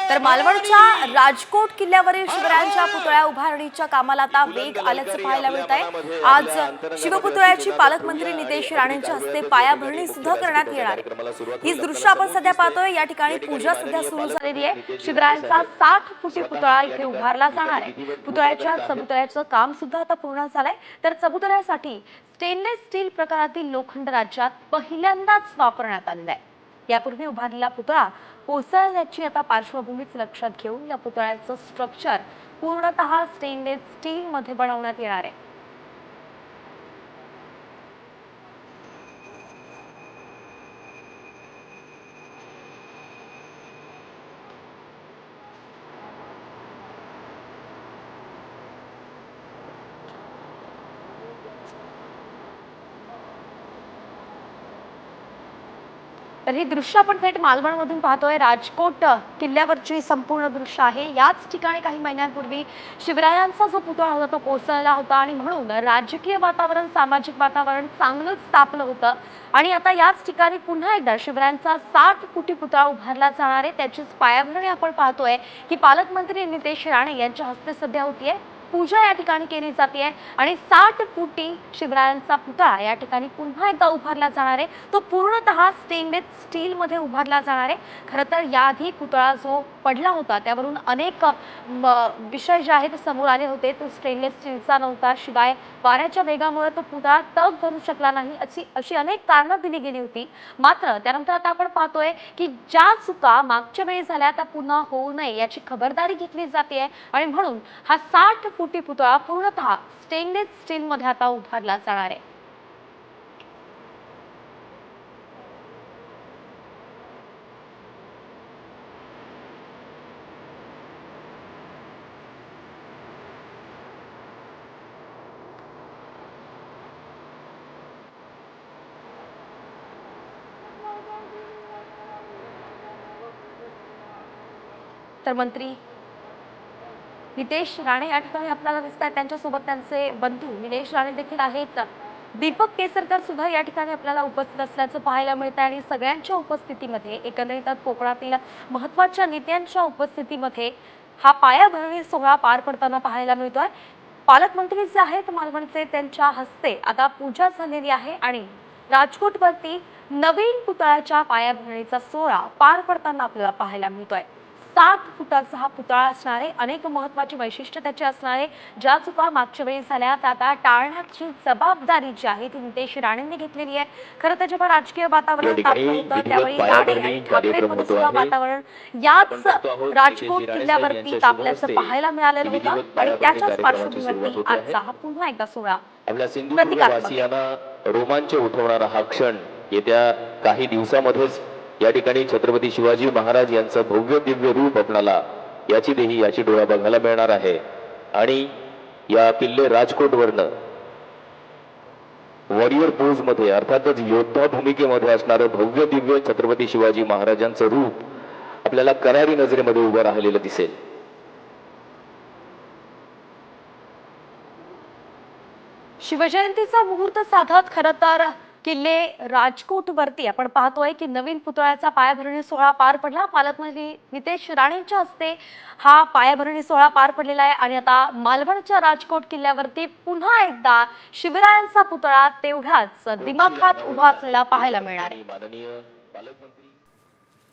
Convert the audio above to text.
तर मालवणच्या राजकोट किल्ल्यावरील शिवरायांच्या पुतळ्या उभारणीच्या कामाला आता वेग आल्याचं पाहायला मिळत आहे। आज शिवपुतळ्याची पालकमंत्री नितेश राणेंच्या हस्ते पायाभरणी सुद्धा करण्यात येणार आहे। ही दृश्य आपण सध्या पाहतोय। या ठिकाणी पूजा सध्या सुरू झालेली आहे। शिवरायांचा 60 फुटी पुतळा इथे उभारला जाणार आहे। पुतळ्याच्या चबुतऱ्याचं काम सुद्धा आता पूर्ण झालंय। तर चबुतऱ्यासाठी स्टेनलेस स्टील प्रकारातील लोखंड राज्यात पहिल्यांदाच वापरण्यात आलेला आहे। यापूर्वी उभारलेला पुतळा कोसळण्याची आता पार्श्वभूमीच लक्षात घेऊन या पुतळ्याचं स्ट्रक्चर पूर्णतः स्टेनलेस स्टील मध्ये बनवण्यात येणार आहे। तर हे दृश्य आपण थेट मालवणमधून पाहतोय। राजकोट किल्ल्यावरची संपूर्ण दृश्य आहे। याच ठिकाणी काही महिन्यांपूर्वी शिवरायांचा जो पुतळा होता तो कोसळला होता आणि म्हणून राजकीय वातावरण, सामाजिक वातावरण चांगलंच तापलं होतं आणि आता याच ठिकाणी पुन्हा एकदा शिवरायांचा 60 फुटी पुतळा उभारला जाणार आहे। त्याचीच पायाभरणी आपण पाहतोय की पालकमंत्री नितेश राणे यांच्या हस्ते सध्या होतीये। पूजा या ठिकाणी केली जाते आणि 60 फुटी शिवरायांचा पुतळा या ठिकाणी पुन्हा एकदा उभारला जाणार आहे। तो पूर्णतः स्टेनलेस स्टील मध्ये उभारला जाणार आहे। खरं तर याआधी पुतळा जो पडला होता त्यावरून अनेक विषय जे आहेत समोर आले होते। तो स्टेनलेस स्टीलचा नव्हता, शिवाय वाऱ्याच्या वेगामुळे तो पुतळा तग धरू शकला नाही, अशी अनेक कारणं दिली गेली होती। मात्र त्यानंतर आता आपण पाहतोय की ज्या चुका मागच्या वेळी झाल्या त्या पुन्हा होऊ नये याची खबरदारी घेतली जाते आणि म्हणून हा 60 फुटी पुतळा पूर्णतः स्टेनलेस स्टील मध्ये आता उभारला जाणार आहे। तर मंत्री नितेश राणे या ठिकाणी आपल्याला दिसतात, त्यांच्यासोबत त्यांचे बंधू निलेश राणे देखील आहेत। दीपक केसरकर सुद्धा या ठिकाणी आपल्याला उपस्थित असल्याचं पाहायला मिळतं आणि सगळ्यांच्या उपस्थितीमध्ये एकंदरीत कोकणातील महत्त्वाच्या नेत्यांच्या उपस्थितीमध्ये हा पायाभरणी सोहळा पार पडताना पाहायला मिळतोय। पालकमंत्री जे आहेत मालवणचे त्यांच्या हस्ते आता पूजा झालेली आहे आणि राजकोटवरती नवीन पुतळ्याच्या पायाभरणीचा सोहळा पार पडताना आपल्याला पाहायला मिळतोय। 60 फुटाचा हा पुतळा असणार आहे। अनेक महत्त्वाची वैशिष्ट्य त्याची असणार आहे। ज्या चुका मागच्या वेळी झाल्या त्या आता टाळण्याची जबाबदारी जी आहे ती नितेश राणेंनी घेतलेली आहे। खरं तर जेव्हा राजकीय वातावरण तापलं होतं त्यावेळी राणे आणि ठाकरेंमध्ये सुद्धा वातावरण याच राजकोट किल्ल्यावरती तापल्याचं पाहायला मिळालेलं होतं आणि त्याच्याच पार्श्वभूमीवरती आजचा हा पुन्हा एकदा सोहळा आपल्या सिंधुदुर्गवासियांना रोमांच उठवणारा हा क्षण येत्या काही दिवसामध्येच या ठिकाणी छत्रपती शिवाजी महाराज यांचं भव्य दिव्य रूप आपल्याला याची डोळा बघायला मिळणार आहे। आणि या किल्ले राजकोटवरनं वॉरियर पोज मध्ये अर्थातच योद्धा भूमिकेमध्ये असणारं भव्य दिव्य छत्रपती शिवाजी महाराजांचं रूप आपल्याला करारी नजरेमध्ये उभं राहिलेलं दिसेल। शिवजयंतीचा मुहूर्त साधत खरं तर किल्ले राजकोट वरती आपण पाहतोय की नवीन पुतळ्याचा पायाभरणी सोहळा पार पडला। पालकमंत्री नितेश राणेंच्या हस्ते हा पायाभरणी सोहळा पार पडलेला आहे आणि आता मालवणच्या राजकोट किल्ल्यावरती पुन्हा एकदा शिवरायांचा पुतळा तेवढाच दिमाखात उभा असलेला पाहायला मिळणार आहे।